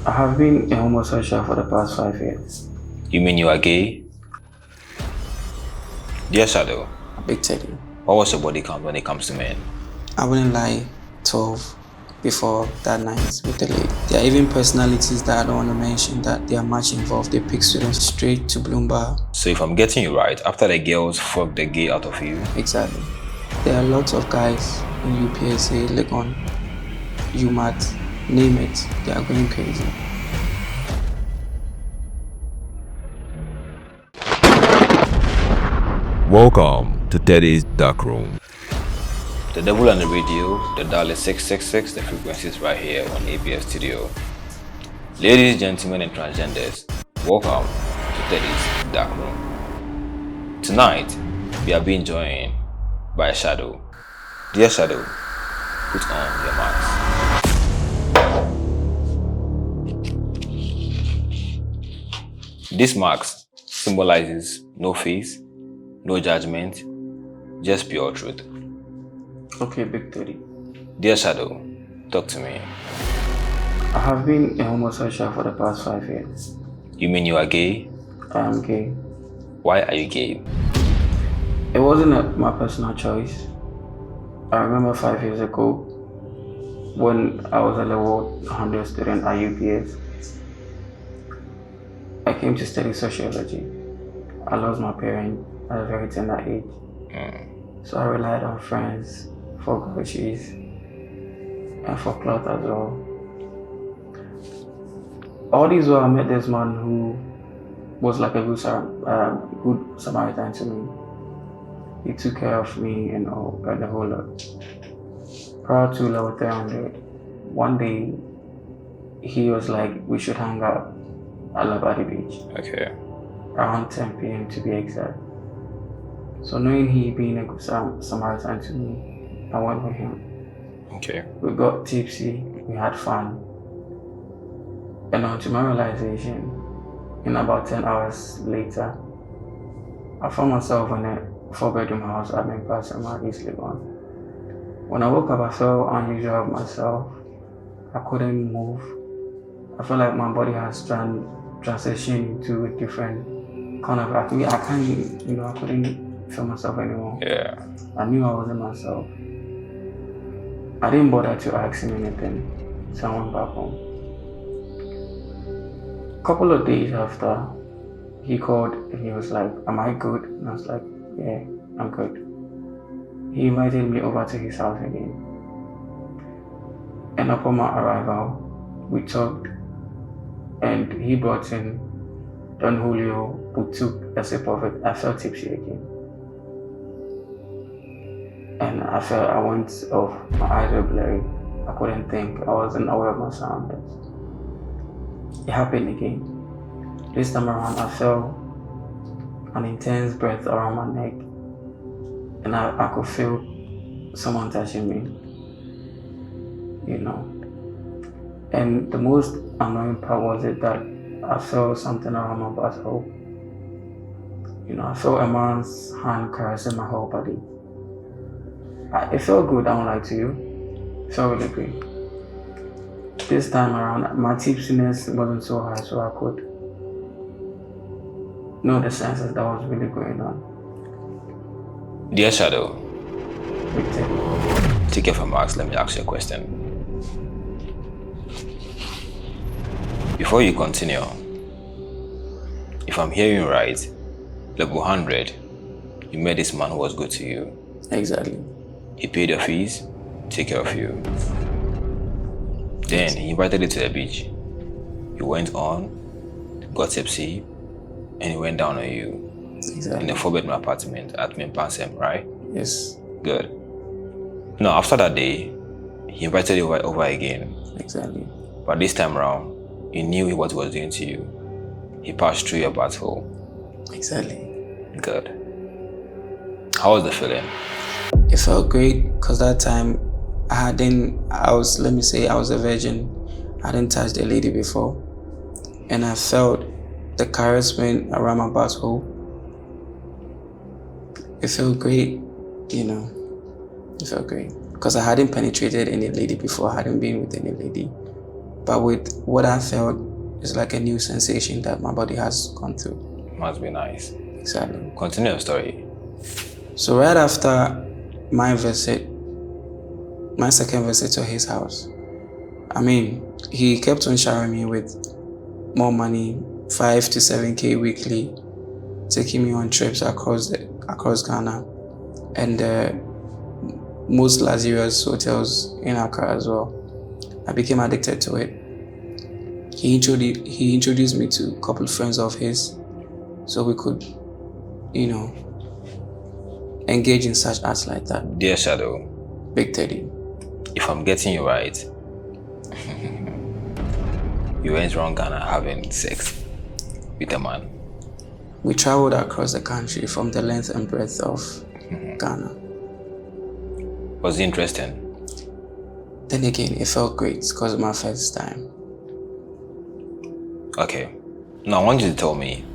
I have been a homosexual for the past 5 years. You mean you are gay? Dear Shadow, Big Teddy. what was your body count when it comes to men? I wouldn't lie, 12 before that night with the lady. There are even personalities that I don't want to mention that they are much involved. They pick students straight to Bloomberg. So if I'm getting you right, after the girls fuck the gay out of you? Exactly. There are lots of guys in UPSA, Legon, UMAT, name it, they are going crazy. Welcome to Teddy's Dark Room. The devil on the radio, the dial is 666, the frequency is right here on ABS Studio. Ladies, gentlemen, and transgenders, welcome to Teddy's Dark Room. Tonight, we are being joined by Shadow. Dear Shadow, put on your mask. This mask symbolizes no face, no judgment, just pure truth. Okay, Big Teddy. Dear Shadow, talk to me. I have been a homosexual for the past 5 years. You mean you are gay? I am gay. Why are you gay? It wasn't my personal choice. I remember 5 years ago when I was a level 100 student at UPS. I came to study sociology. I lost my parents at a very tender age. So I relied on friends for groceries and for clothes as well. All these while I met this man who was like a good Samaritan to me. He took care of me and the whole lot. Prior to level 300, one day he was like, we should hang out at Labadi Beach. Okay. Around 10 p.m. to be exact. So knowing he being a good Samaritan to me, I went with him. Okay. We got tipsy, we had fun. And on to my realization, in about 10 hours later, I found myself in a 4-bedroom house at Pasama, East Legon. When I woke up, I felt unusual of myself. I couldn't move. I felt like my body has transitioned into a different kind of, I couldn't feel myself anymore. Yeah. I knew I wasn't myself. I didn't bother to ask him anything, so I went back home. A couple of days after, he called and he was like, am I good? And I was like, yeah, I'm good. He invited me over to his house again. And upon my arrival, we talked and he brought in Don Julio, who took a sip of it. I felt tipsy again. And I went off, my eyes were blurry. I couldn't think, I wasn't aware of my surroundings. It happened again. This time around, I felt an intense breath around my neck. And I could feel someone touching me, And the most annoying part was it that I felt something around my butthole. I felt a man's hand caressing my whole body. It felt good, I won't lie to you. It felt really great. This time around, my tipsiness wasn't so high, so I could know the senses that was really going on. Dear Shadow, Big Teddy. take off your mask, let me ask you a question. Before you continue, if I'm hearing you right, level 100, you met this man who was good to you. Exactly. He paid your fees, take care of you. Then he invited you to the beach. You went on, got tipsy, and he went down on you. Exactly. In a 4-bedroom apartment at Mimpansem, right? Yes. Good. Now, after that day, he invited you over again. Exactly. But this time around, you knew what he was doing to you. He passed through your butthole. Exactly. Good. How was the feeling? It felt great because that time I was a virgin. I hadn't touched a lady before. And I felt the caressment around my butthole. It felt great, It felt great. Because I hadn't penetrated any lady before. I hadn't been with any lady. But with what I felt, it's like a new sensation that my body has gone through. Must be nice. Exactly. Continue your story. So right after my second visit to his house, he kept on showering me with more money, 5 to 7K weekly, taking me on trips across Ghana and the most luxurious hotels in Accra as well. I became addicted to it. He introduced me to a couple of friends of his, so we could, engage in such acts like that. Dear Shadow, Big Teddy, if I'm getting you right, you went around Ghana having sex with a man. we traveled across the country from the length and breadth of Ghana. Was it interesting? Then again, it felt great because of my first time. Okay. Now I want you to tell me,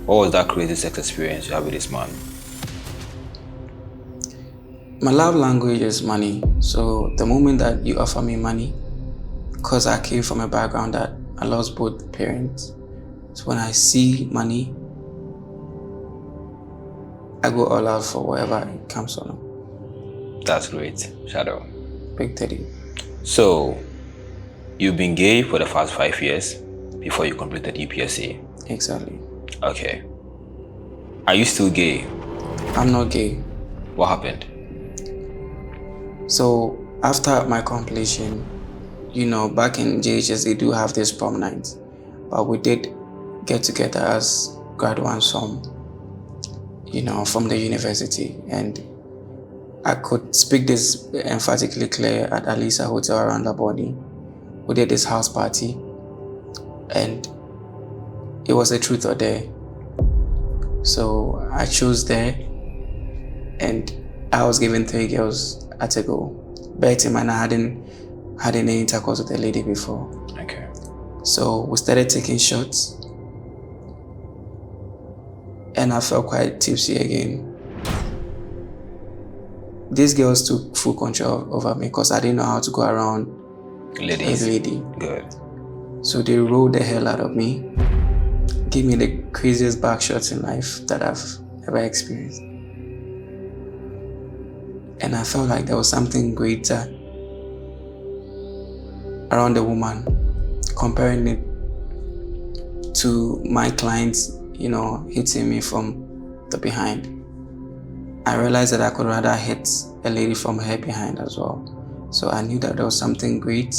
what was that crazy sex experience you had with this man? My love language is money. So the moment that you offer me money, because I came from a background that I lost both parents, so when I see money, I go all out for whatever it comes on. That's great, Shadow. Big Teddy. So, you've been gay for the past 5 years before you completed UPSC. Exactly. Okay. Are you still gay? I'm not gay. What happened? So after my completion, back in JHS they do have this prom night, but we did get together as graduates from the university, and I could speak this emphatically clear at Alisa Hotel around the body. We did this house party, and it was a truth or dare. So I chose there, and I was given 3 girls at a go. Bear in mind, I hadn't had any intercourse with a lady before. Okay. So we started taking shots, and I felt quite tipsy again. These girls took full control over me because I didn't know how to go around Ladies. a lady. Good. So they rolled the hell out of me, gave me the craziest back shots in life that I've ever experienced. And I felt like there was something greater around the woman, comparing it to my clients, hitting me from the behind. I realized that I could rather hit a lady from her behind as well. So I knew that there was something great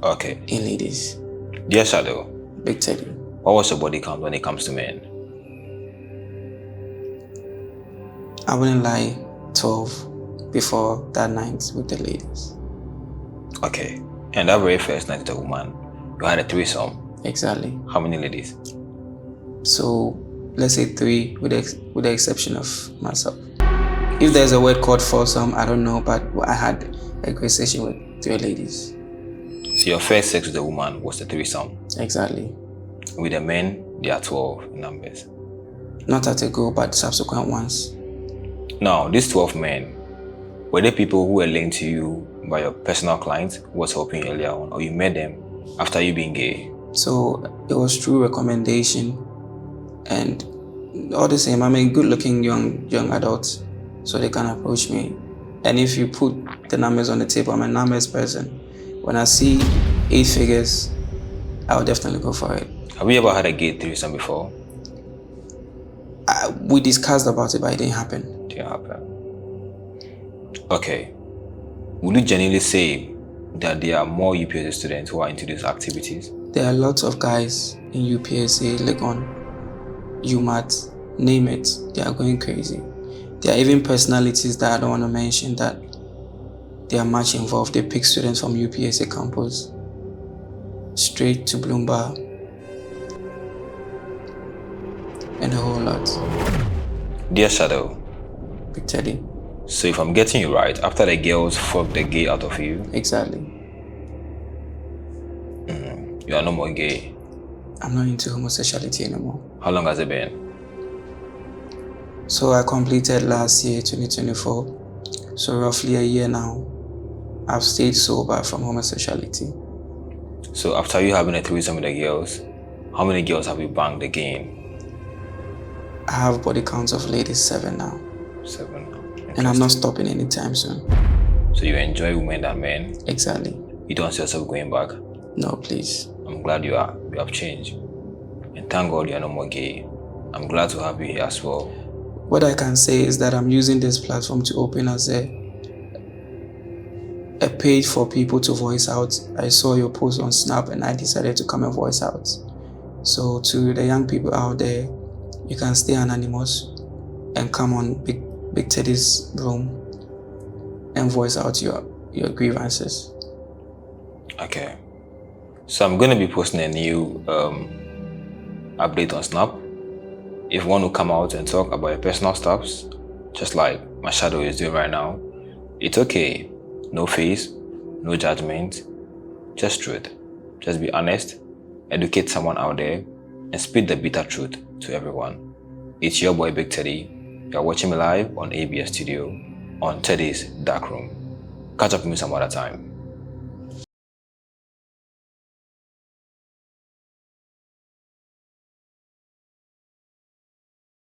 Okay. in ladies. Dear Shadow, Big Teddy. what was your body count when it comes to men? I wouldn't lie, 12 before that night with the ladies. Okay. And that very first night with a woman, you had a threesome. Exactly. How many ladies? So let's say 3 with the exception of myself. If there's a word called foursome, I don't know, but I had a great session with 3 ladies. So your first sex with a woman was the threesome. Exactly. With the men, they are 12 in numbers. Not at a go, but subsequent ones. Now, these 12 men, were they people who were linked to you by your personal client who was helping you earlier on, or you met them after you being gay? So it was through recommendation, and all the same, I'm a good-looking young adult, so they can approach me. And if you put the numbers on the table, I'm a numbers person. When I see 8 figures, I'll definitely go for it. Have you ever had a gay threesome before? We discussed about it, but it didn't happen. Didn't happen. Okay. Would you genuinely say that there are more UPSC students who are into these activities? There are lots of guys in UPSA, Legon, UMAT, name it, they are going crazy. There are even personalities that I don't want to mention that they are much involved. They pick students from UPSA campus straight to Bloomberg and a whole lot. Dear Shadow, Big Teddy. so if I'm getting you right, after the girls fucked the gay out of you, Exactly. you are no more gay. I'm not into homosexuality anymore. How long has it been? So I completed last year, 2024. So roughly a year now. I've stayed sober from homosexuality. So after you having a threesome with the girls, how many girls have you banged again? I have body counts of ladies 7 now. 7. And I'm not stopping anytime soon. So you enjoy women than men? Exactly. You don't see yourself going back? No, please. I'm glad you have changed. And thank God you are no more gay. I'm glad to have you here as well. What I can say is that I'm using this platform to open as a page for people to voice out. I saw your post on Snap and I decided to come and voice out. So to the young people out there, you can stay anonymous and come on Big Teddy's room and voice out your grievances. Okay. So I'm going to be posting a new update on Snap. If you want to come out and talk about your personal stuffs, just like my shadow is doing right now, it's okay. No face, no judgment, just truth. Just be honest, educate someone out there, and speak the bitter truth to everyone. It's your boy Big Teddy. You're watching me live on ABS Studio on Teddy's Dark Room. Catch up with me some other time.